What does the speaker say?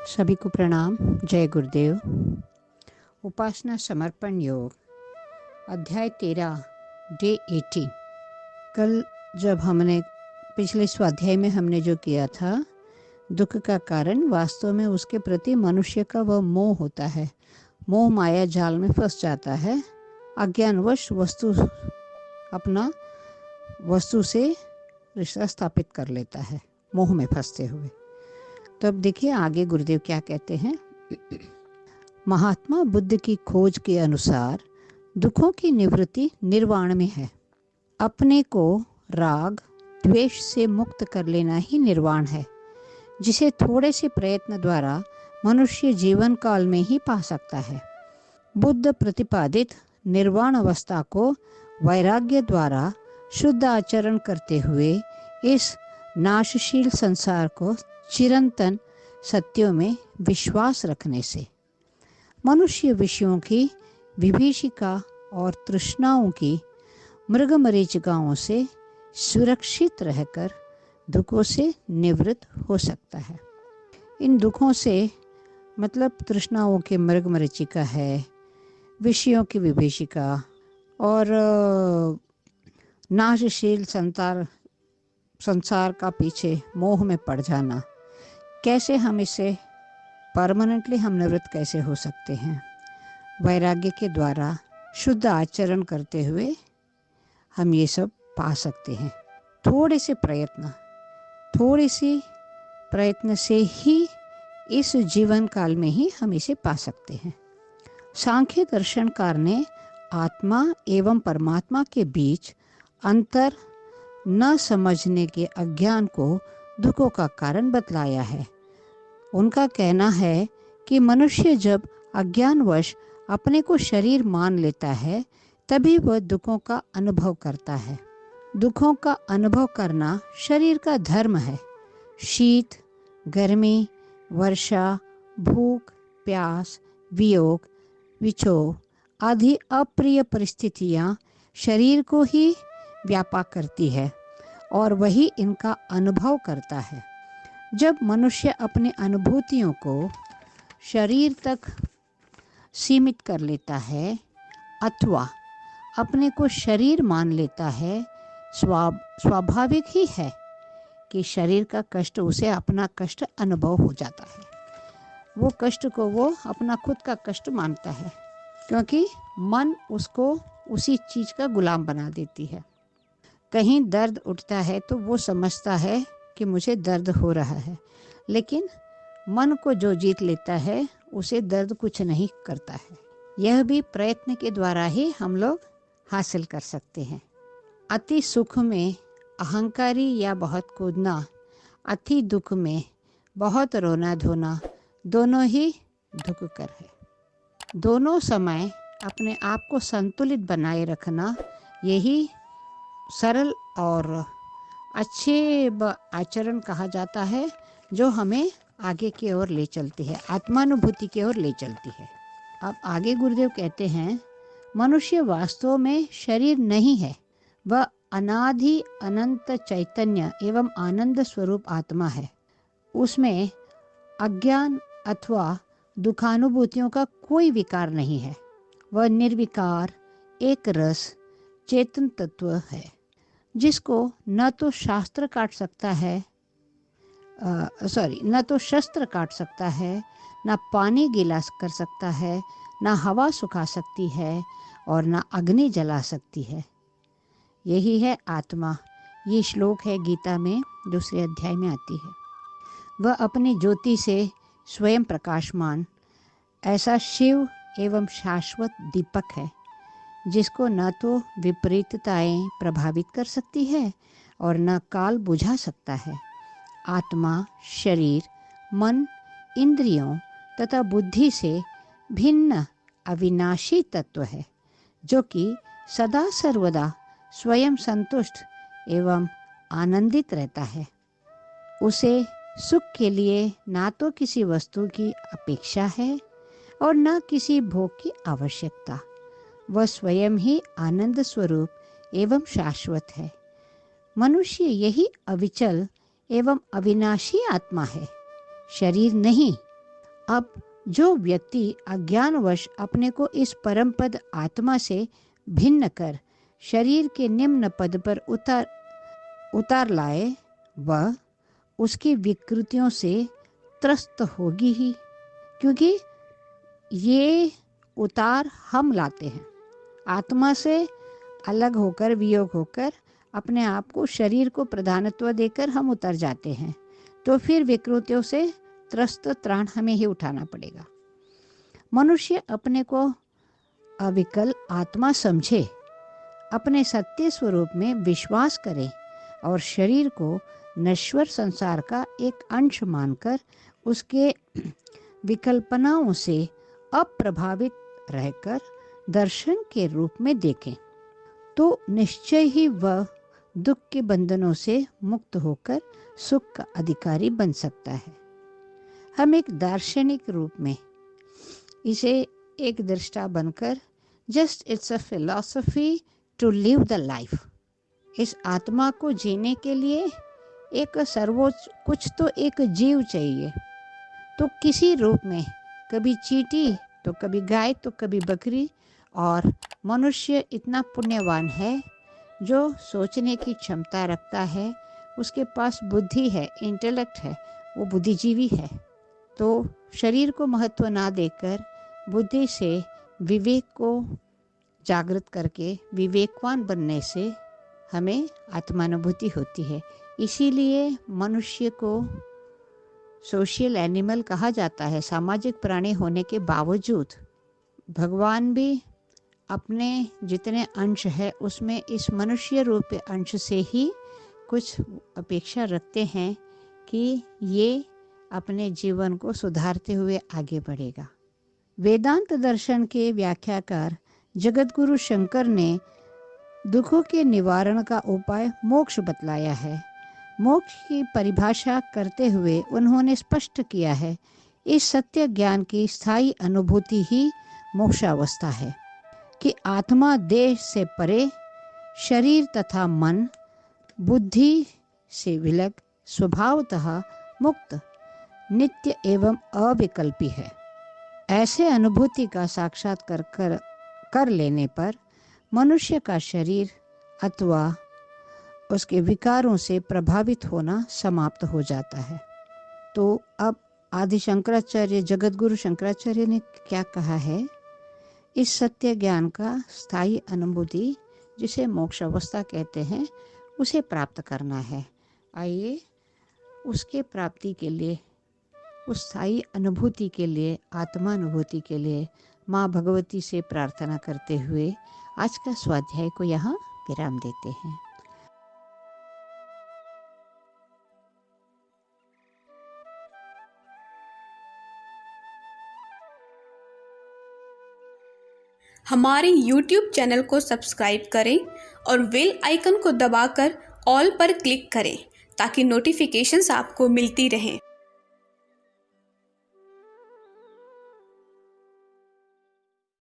सभी को प्रणाम। जय गुरुदेव। उपासना समर्पण योग अध्याय 13 डे 18। कल जब हमने पिछले स्वाध्याय में हमने जो किया था, दुख का कारण वास्तव में उसके प्रति मनुष्य का वह मोह होता है। मोह माया जाल में फंस जाता है, अज्ञानवश वस्तु से रिश्ता स्थापित कर लेता है, मोह में फंसते हुए। तो अब देखिए आगे गुरुदेव क्या कहते हैं। महात्मा बुद्ध की खोज के अनुसार दुखों की निवृत्ति निर्वाण में है। अपने को राग द्वेष से मुक्त कर लेना ही निर्वाण है, जिसे थोड़े से प्रयत्न द्वारा मनुष्य जीवन काल में ही पा सकता है। बुद्ध प्रतिपादित निर्वाण अवस्था को वैराग्य द्वारा शुद्ध आचरण करते हुए इस नाशशील संसार को चिरंतन सत्यों में विश्वास रखने से मनुष्य विषयों की विभीषिका और तृष्णाओं की मृगमरीचिकाओं से सुरक्षित रहकर दुखों से निवृत्त हो सकता है। इन दुखों से मतलब तृष्णाओं के मृगमरीचिका है, विषयों की विभीषिका और नाशशील संसार का पीछे मोह में पड़ जाना। कैसे हम इससे परमानेंटली हम निवृत्त कैसे हो सकते हैं? वैराग्य के द्वारा शुद्ध आचरण करते हुए हम ये सब पा सकते हैं। थोड़े से प्रयत्न से ही इस जीवन काल में ही हम इसे पा सकते हैं। सांख्य दर्शनकार ने आत्मा एवं परमात्मा के बीच अंतर न समझने के अज्ञान को दुखों का कारण बतलाया है। उनका कहना है कि मनुष्य जब अज्ञानवश अपने को शरीर मान लेता है, तभी वह दुखों का अनुभव करता है। दुखों का अनुभव करना शरीर का धर्म है। शीत, गर्मी, वर्षा, भूख, प्यास, वियोग, विक्षोभ आदि अप्रिय परिस्थितियाँ शरीर को ही व्यापा करती है और वही इनका अनुभव करता है। जब मनुष्य अपने अनुभूतियों को शरीर तक सीमित कर लेता है अथवा अपने को शरीर मान लेता है, स्वाभाविक ही है कि शरीर का कष्ट उसे अपना कष्ट अनुभव हो जाता है। वो कष्ट को वो अपना खुद का कष्ट मानता है, क्योंकि मन उसको उसी चीज़ का गुलाम बना देती है। कहीं दर्द उठता है तो वो समझता है कि मुझे दर्द हो रहा है, लेकिन मन को जो जीत लेता है उसे दर्द कुछ नहीं करता है। यह भी प्रयत्न के द्वारा ही हम लोग हासिल कर सकते हैं। अति सुख में अहंकारी या बहुत कूदना, अति दुख में बहुत रोना धोना, दोनों ही दुखकर है। दोनों समय अपने आप को संतुलित बनाए रखना, यही सरल और अच्छे आचरण कहा जाता है, जो हमें आगे की ओर ले चलती है, आत्मानुभूति की ओर ले चलती है। अब आगे गुरुदेव कहते हैं, मनुष्य वास्तव में शरीर नहीं है, वह अनादि अनंत चैतन्य एवं आनंद स्वरूप आत्मा है। उसमें अज्ञान अथवा दुखानुभूतियों का कोई विकार नहीं है। वह निर्विकार एक रस चेतन तत्व है, जिसको न तो शस्त्र काट सकता है, न पानी गीला कर सकता है, न हवा सुखा सकती है और न अग्नि जला सकती है। यही है आत्मा। ये श्लोक है गीता में 2 अध्याय में आती है। वह अपनी ज्योति से स्वयं प्रकाशमान ऐसा शिव एवं शाश्वत दीपक है, जिसको न तो विपरीतताएं प्रभावित कर सकती है और न काल बुझा सकता है। आत्मा शरीर, मन, इंद्रियों तथा बुद्धि से भिन्न अविनाशी तत्व है, जो कि सदा सर्वदा स्वयं संतुष्ट एवं आनंदित रहता है। उसे सुख के लिए ना तो किसी वस्तु की अपेक्षा है और न किसी भोग की आवश्यकता। वह स्वयं ही आनंद स्वरूप एवं शाश्वत है। मनुष्य यही अविचल एवं अविनाशी आत्मा है, शरीर नहीं। अब जो व्यक्ति अज्ञानवश अपने को इस परम पद आत्मा से भिन्न कर शरीर के निम्न पद पर उतार लाए, वह उसकी विकृतियों से त्रस्त होगी ही, क्योंकि ये उतार हम लाते हैं। आत्मा से अलग होकर, वियोग होकर अपने आप को, शरीर को प्रधानत्व देकर हम उतर जाते हैं, तो फिर विकृतियों से त्रस्त त्राण हमें ही उठाना पड़ेगा। मनुष्य अपने को अविकल आत्मा समझे, अपने सत्य स्वरूप में विश्वास करे और शरीर को नश्वर संसार का एक अंश मानकर उसके विकल्पनाओं से अप्रभावित रहकर दर्शन के रूप में देखें, तो निश्चय ही वह दुख के बंधनों से मुक्त होकर सुख का अधिकारी बन सकता है। हम एक दार्शनिक रूप में इसे एक दृष्टा बनकर just it's a philosophy to live the life, इस आत्मा को जीने के लिए एक सर्वोच्च कुछ तो एक जीव चाहिए, तो किसी रूप में, कभी चींटी तो कभी गाय तो कभी बकरी। और मनुष्य इतना पुण्यवान है जो सोचने की क्षमता रखता है, उसके पास बुद्धि है, इंटेलेक्ट है, वो बुद्धिजीवी है। तो शरीर को महत्व ना देकर बुद्धि से विवेक को जागृत करके विवेकवान बनने से हमें आत्मानुभूति होती है। इसीलिए मनुष्य को सोशल एनिमल कहा जाता है। सामाजिक प्राणी होने के बावजूद भगवान भी अपने जितने अंश है उसमें इस मनुष्य रूप अंश से ही कुछ अपेक्षा रखते हैं कि ये अपने जीवन को सुधारते हुए आगे बढ़ेगा। वेदांत दर्शन के व्याख्याकार जगतगुरु शंकर ने दुखों के निवारण का उपाय मोक्ष बतलाया है। मोक्ष की परिभाषा करते हुए उन्होंने स्पष्ट किया है, इस सत्य ज्ञान की स्थायी अनुभूति ही मोक्षावस्था है कि आत्मा देह से परे, शरीर तथा मन बुद्धि से विलग, स्वभावतः मुक्त, नित्य एवं अविकल्पी है। ऐसे अनुभूति का साक्षात्कार कर लेने पर मनुष्य का शरीर अथवा उसके विकारों से प्रभावित होना समाप्त हो जाता है। तो अब आदि शंकराचार्य, जगतगुरु शंकराचार्य ने क्या कहा है, इस सत्य ज्ञान का स्थायी अनुभूति जिसे मोक्ष अवस्था कहते हैं उसे प्राप्त करना है। आइए उसके प्राप्ति के लिए, उस स्थायी अनुभूति के लिए, आत्मानुभूति के लिए माँ भगवती से प्रार्थना करते हुए आज का स्वाध्याय को यहाँ विराम देते हैं। हमारे YouTube चैनल को सब्सक्राइब करें और बेल आइकन को दबाकर ऑल पर क्लिक करें ताकि नोटिफिकेशंस आपको मिलती रहें।